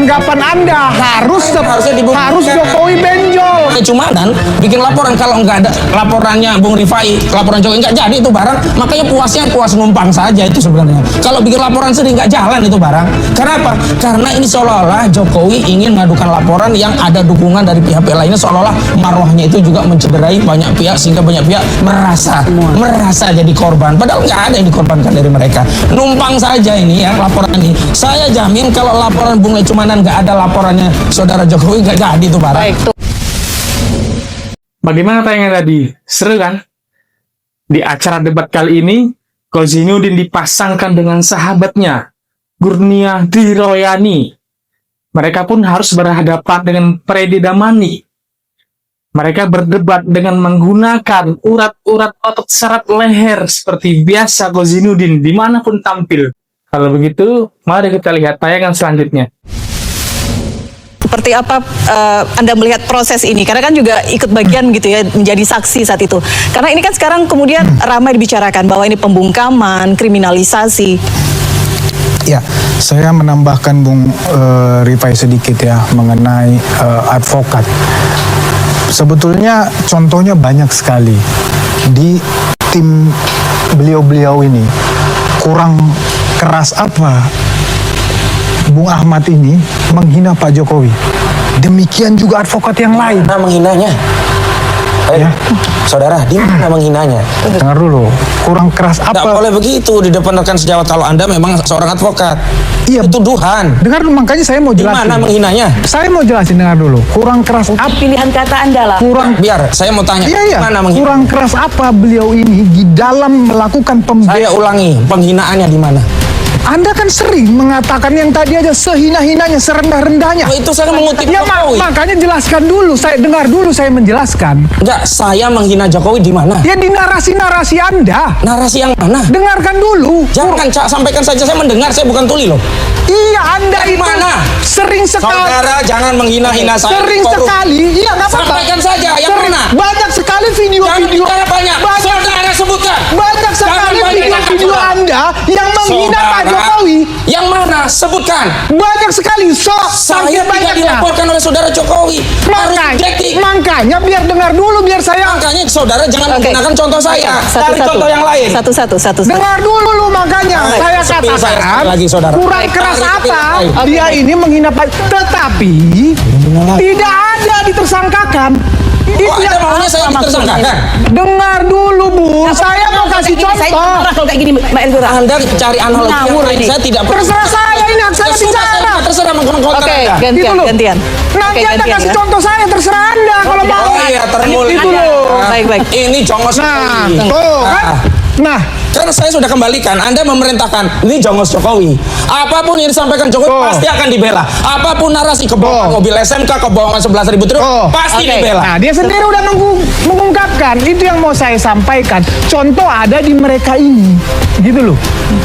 anggapan Anda harus Jokowi benjol. Kecumanan bikin laporan, kalau nggak ada laporannya Bung Rifai, laporan Jokowi nggak jadi itu barang, makanya puas numpang saja itu sebenarnya. Kalau bikin laporan sendiri nggak jalan itu barang. Kenapa? Karena ini seolah-olah Jokowi ingin mengadukan laporan yang ada dukungan dari pihak-pihak lainnya, seolah-olah marwahnya itu juga mencederai banyak pihak sehingga banyak pihak merasa jadi korban. Padahal nggak ada yang dikorbankan dari mereka. Numpang saja ini ya laporan ini. Saya jamin kalau laporan Bung Lecumanan nggak ada laporannya saudara Jokowi nggak jadi itu barang. Baik, tuh. Bagaimana tayangan tadi? Seru kan? Di acara debat kali ini, Kozainuddin dipasangkan dengan sahabatnya, Kurnia Diroyani. Mereka pun harus berhadapan dengan Freddy Damani. Mereka berdebat dengan menggunakan urat-urat otot syarat leher seperti biasa Kozainuddin dimanapun tampil. Kalau begitu, mari kita lihat tayangan selanjutnya. Seperti apa Anda melihat proses ini? Karena kan juga ikut bagian gitu ya, menjadi saksi saat itu. Karena ini kan sekarang kemudian ramai dibicarakan bahwa ini pembungkaman, kriminalisasi. Ya, saya menambahkan Bung Rifai sedikit ya mengenai advokat. Sebetulnya contohnya banyak sekali di tim beliau-beliau ini. Kurang keras apa Bung Ahmad ini menghina Pak Jokowi. Demikian juga advokat yang lain. Mana menghinanya? Ya. Saudara, di mana menghinanya? Dengar dulu, kurang keras Tidak apa? boleh begitu di depan rekan sejawat kalau Anda memang seorang advokat. Iya, itu tuduhan. Dengar dulu, makanya saya mau Di jelasin. mana menghinanya? Saya mau jelasin, dengar dulu. Kurang keras apa? Pilihan kata Anda lah. Kurang Biar saya mau tanya. Iya, Di mana menghina? kurang keras apa beliau ini di dalam melakukan pembelaan? Saya ulangi, penghinaannya di mana? Anda kan sering mengatakan yang tadi aja sehina-hinanya, serendah-rendahnya. Oh, itu saya mengutip Ya, Jokowi. makanya jelaskan dulu, saya dengar dulu, saya menjelaskan. Enggak, saya menghina Jokowi di mana? Ya di narasi-narasi Anda. Narasi yang mana? Dengarkan dulu. Jangan Cak, sampaikan saja, saya mendengar, saya bukan tuli loh. Iya, Anda Dari itu mana? sering sekali. Saudara jangan menghina-hina saya. Sering Korup. sekali. Iya, nggak apa-apa. Sampaikan saja, yang mana? Banyak sekali Jangan video-video. bicara banyak. Saudara sebutkan. Banyak sekali Jangan video-video banyak. Anda yang menghina Pak Saudara, Jokowi. yang mana? Sebutkan. Banyak sekali. Saya tidak banyaknya. dilaporkan oleh saudara Jokowi. Harus detik. Makanya biar dengar dulu, biar saya Makanya saudara jangan menggunakan contoh saya. Cari contoh yang lain. Satu-satu. dengar dulu makanya. Baik, Saya sepil saya katakan sekali lagi, saudara. kurang Baik, keras tarik sepil apa saya. dia ini menghina Pak, tetapi tidak ada ditersangkakan. Oh, Anda maunya saya ditersangkakan? Dengar dulu, Bung. Saya mau kasih contoh. Kalau kayak gini, Mbak Elvira. Anda cari analogi yang Ngawur lain. ini. Saya tidak Terserah saya, ini hak saya Ya sudah, bicara. terserah mengkonten Oke, Anda. Gitu loh. gantian. Nanti Oke, Anda gantian kasih ya. contoh saya, terserah Anda kalau mau. Oh iya, termulia. Itu loh. Baik. Ini jongos Nah, Jokowi. tuh kan. Nah, Karena saya sudah kembalikan, Anda memerintahkan ini jongos Jokowi. Apapun yang disampaikan Jokowi Oh. pasti akan dibela. Apapun narasi kebohongan mobil SMK, kebohongan 11.000 triliun pasti Oke. dibela. Nah, dia sendiri udah mengungkapkan. Itu yang mau saya sampaikan. Contoh ada di mereka ini. Gitu loh.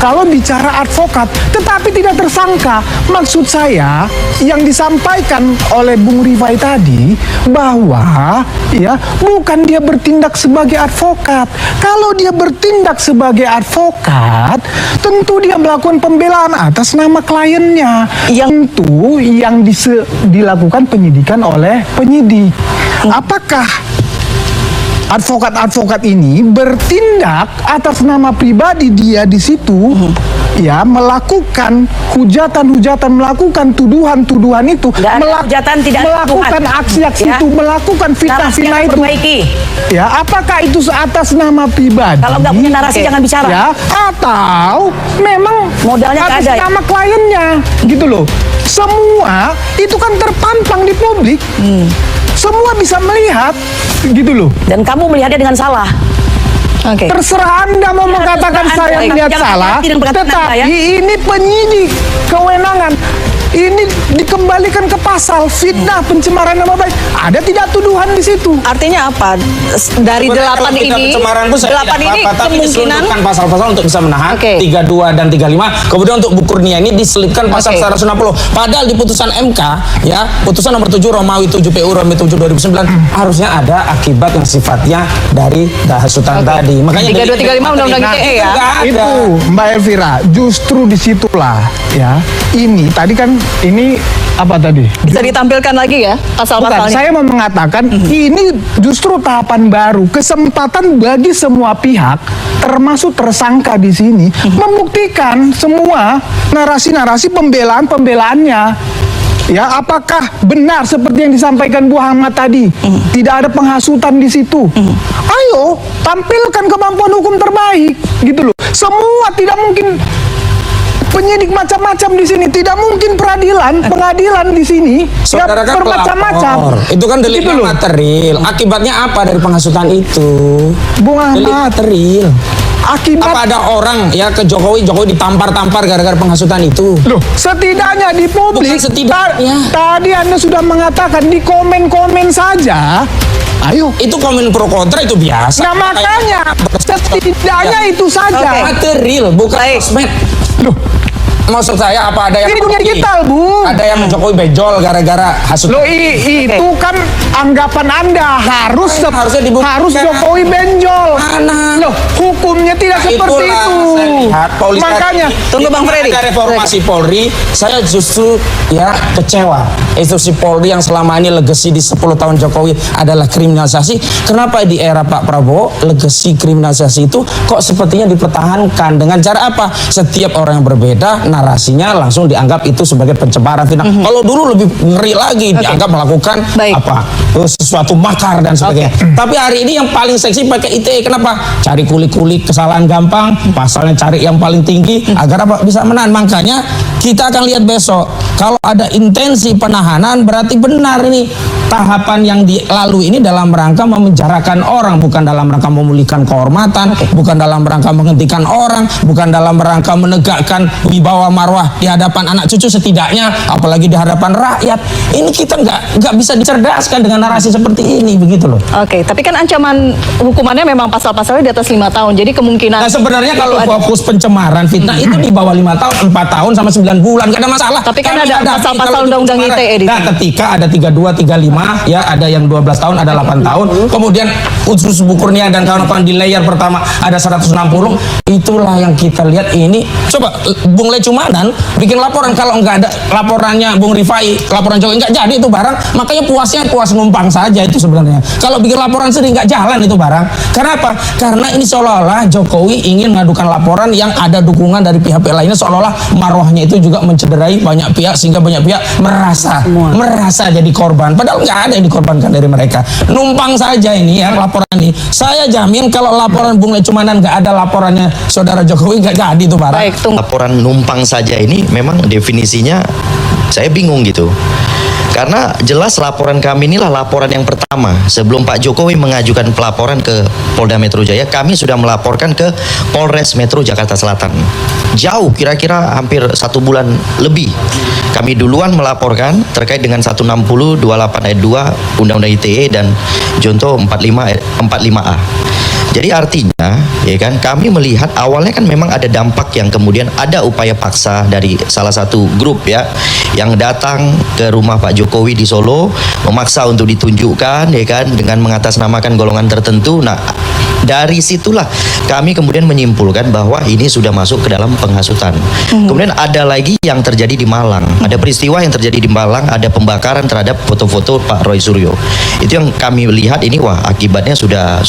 Kalau bicara advokat, tetapi tidak tersangka. Maksud saya, yang disampaikan oleh Bung Rifai tadi, bahwa ya bukan dia bertindak sebagai advokat. Kalau dia bertindak sebagai advokat, tentu dia melakukan pembelaan atas nama kliennya. Yang tentu yang dilakukan penyidikan oleh penyidik. Apakah advokat-advokat ini bertindak atas nama pribadi dia di situ, ya melakukan hujatan-hujatan, melakukan tuduhan-tuduhan itu, Nggak ada hujatan, tidak ada melakukan tuduhan. aksi-aksi Ya. itu, melakukan fitnah-fitnah itu. Perbaiki. Ya, apakah itu atas nama pribadi? Kalau nggak punya narasi, jangan bicara. Ya, atau memang Modalnya nggak atas ada ya? nama kliennya, gitu loh. Semua itu kan terpampang di publik. Semua bisa melihat, gitu loh. Dan kamu melihatnya dengan salah. Oke. Terserah Anda mau mengatakan terserah saya Anda. melihat Jangan salah, hati-hati dengan perkataan Anda, tetapi ya. ini penyidik kewenangan. Ini dikembalikan ke pasal fitnah, pencemaran nama baik. Ada tidak tuduhan di situ? Artinya apa? Dari Sebenarnya 8 kalau kita ini, pencemaran pun saya 8 tidak ini apa-apa, tapi kemungkinan diselundupkan pasal-pasal untuk bisa menahan. Oke. 32 dan 35. Kemudian untuk Bu Kurnia ini diselipkan pasal Oke. 160. Padahal di putusan MK, ya, putusan nomor 7 Romawi 7 PU Romawi 7 2009 harusnya ada akibat yang sifatnya dari hasutan tadi. Makanya 3235 Undang-Undang ITE ya. Nggak ada. Itu Mbak Elvira, justru disitulah ya. Ini tadi kan ini Apa tadi? Bisa ditampilkan lagi ya Bukan, pasal-pasalnya. saya mau mengatakan ini justru tahapan baru, kesempatan bagi semua pihak, termasuk tersangka di sini, membuktikan semua narasi-narasi pembelaan-pembelaannya. Ya, apakah benar seperti yang disampaikan Bu Ahmad tadi? Tidak ada penghasutan di situ. Ayo, tampilkan kemampuan hukum terbaik, gitu loh. Semua tidak mungkin penyidik macam-macam di sini, tidak mungkin pengadilan di sini Saudara kan bermacam-macam. pelapor. Itu kan delik Gitu loh. material. Akibatnya apa dari penghasutan itu? Bung Delik Ahmad, material. akibat Apa ada orang ya ke Jokowi ditampar-tampar gara-gara penghasutan itu? loh, setidaknya di publik, Bukan setidaknya. tadi Anda sudah mengatakan di komen-komen saja. Ayo. Itu komen pro kontra itu biasa. Nah makanya setidaknya itu saja. Oke. Material bukan Baik. sosmed. Loh, Maksud saya apa ada yang ini dunia digital, Bu. Ada yang Jokowi bejol gara-gara hasut. Loh, itu kan anggapan Anda Harusnya dibuktikan. harus Jokowi benjol. Mana? Loh, hukumnya tidak seperti Itulah itu. saya lihat polisi Makanya Tunggu, Bang Freddy. Ada reformasi Polri, saya justru ya kecewa. Institusi Polri yang selama ini legacy di 10 tahun Jokowi adalah kriminalisasi. Kenapa di era Pak Prabowo legacy kriminalisasi itu kok sepertinya dipertahankan dengan cara apa? Setiap orang yang berbeda narasinya langsung dianggap itu sebagai pencemaran fitnah. Kalau dulu lebih ngeri lagi dianggap melakukan Baik. sesuatu makar dan sebagainya. Tapi hari ini yang paling seksi pakai ITE. Kenapa? Cari kulik-kulik kesalahan gampang, pasalnya cari yang paling tinggi agar apa bisa menahan. Makanya kita akan lihat besok kalau ada intensi penahanan berarti benar ini tahapan yang dilalui ini dalam rangka memenjarakan orang, bukan dalam rangka memulihkan kehormatan, bukan dalam rangka menghentikan orang, bukan dalam rangka menegakkan wibawa marwah di hadapan anak cucu setidaknya, apalagi di hadapan rakyat. Ini kita nggak bisa dicerdaskan dengan narasi seperti ini, begitu loh. Oke, tapi kan ancaman hukumannya memang pasal-pasalnya di atas 5 tahun. Jadi kemungkinan Nah sebenarnya kalau itu ada- fokus pencemaran fitnah itu di bawah 5 tahun, 4 tahun sama 9 bulan, gak ada masalah. Tapi kan Kami ada hadapi pasal-pasal kalau itu undang-undang pencemaran. ITE di Nah sini. ketika ada 32, 35, ya ada yang 12 tahun, ada 8 tahun, kemudian usus Bukurnia dan kawan-kawan di layer pertama ada 160, itulah yang kita lihat ini. Coba Bung Lecumanan bikin laporan, kalau nggak ada laporannya Bung Rifai, laporan Jokowi nggak jadi itu barang, makanya puas numpang saja itu sebenarnya. Kalau bikin laporan sendiri nggak jalan itu barang. Kenapa? Karena ini seolah-olah Jokowi ingin mengadukan laporan yang ada dukungan dari pihak-pihak lainnya, seolah-olah marwahnya itu juga mencederai banyak pihak sehingga banyak pihak merasa jadi korban. Padahal nggak ada yang dikorbankan dari mereka. Numpang saja ini ya laporan ini. Saya jamin kalau laporan Bung Lecumanan nggak ada laporannya saudara Jokowi nggak jadi itu barang. Baik, tunggu. Laporan numpang saja ini memang definisinya saya bingung gitu. Karena jelas laporan kami inilah laporan yang pertama. Sebelum Pak Jokowi mengajukan pelaporan ke Polda Metro Jaya, kami sudah melaporkan ke Polres Metro Jakarta Selatan. Jauh, kira-kira hampir 1 bulan lebih. Kami duluan melaporkan terkait dengan 160 28 ayat 2 Undang-Undang ITE dan Junto 45A. Jadi artinya, ya kan, kami melihat awalnya kan memang ada dampak yang kemudian ada upaya paksa dari salah satu grup ya, yang datang ke rumah Pak Jokowi di Solo, memaksa untuk ditunjukkan, ya kan, dengan mengatasnamakan golongan tertentu. Nah, dari situlah kami kemudian menyimpulkan bahwa ini sudah masuk ke dalam penghasutan. Kemudian ada lagi yang terjadi di Malang. Ada peristiwa yang terjadi di Malang, ada pembakaran terhadap foto-foto Pak Roy Suryo. Itu yang kami lihat ini, wah, akibatnya sudah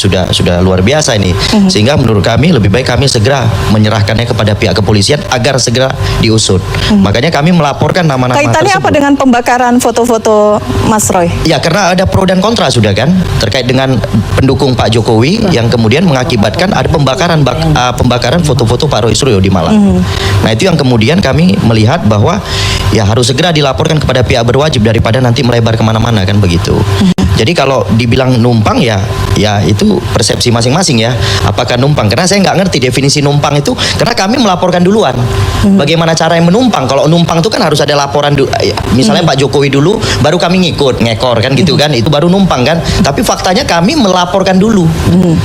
luar biasa ini. Sehingga menurut kami lebih baik kami segera menyerahkannya kepada pihak kepolisian agar segera diusut. Makanya kami melaporkan nama-nama Kaitannya apa tersebut. dengan pembakaran foto-foto Mas Roy? Ya, karena ada pro dan kontra sudah kan terkait dengan pendukung Pak Jokowi yang kemudian mengakibatkan ada pembakaran foto-foto Pak Roy Suryo di Malang. Nah, itu yang kemudian kami melihat bahwa ya harus segera dilaporkan kepada pihak berwajib daripada nanti melebar kemana-mana kan begitu. Jadi kalau dibilang numpang ya itu persepsi masing-masing ya. Apakah numpang? Karena saya nggak ngerti definisi numpang itu. Karena kami melaporkan duluan. Bagaimana cara yang menumpang? Kalau numpang itu kan harus ada laporan misalnya Pak Jokowi dulu, baru kami ngekor kan gitu kan. Itu baru numpang kan. Tapi faktanya kami melaporkan dulu.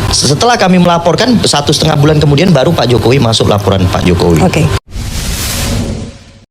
Setelah kami melaporkan 1,5 bulan kemudian baru Pak Jokowi masuk laporan Pak Jokowi. Oke.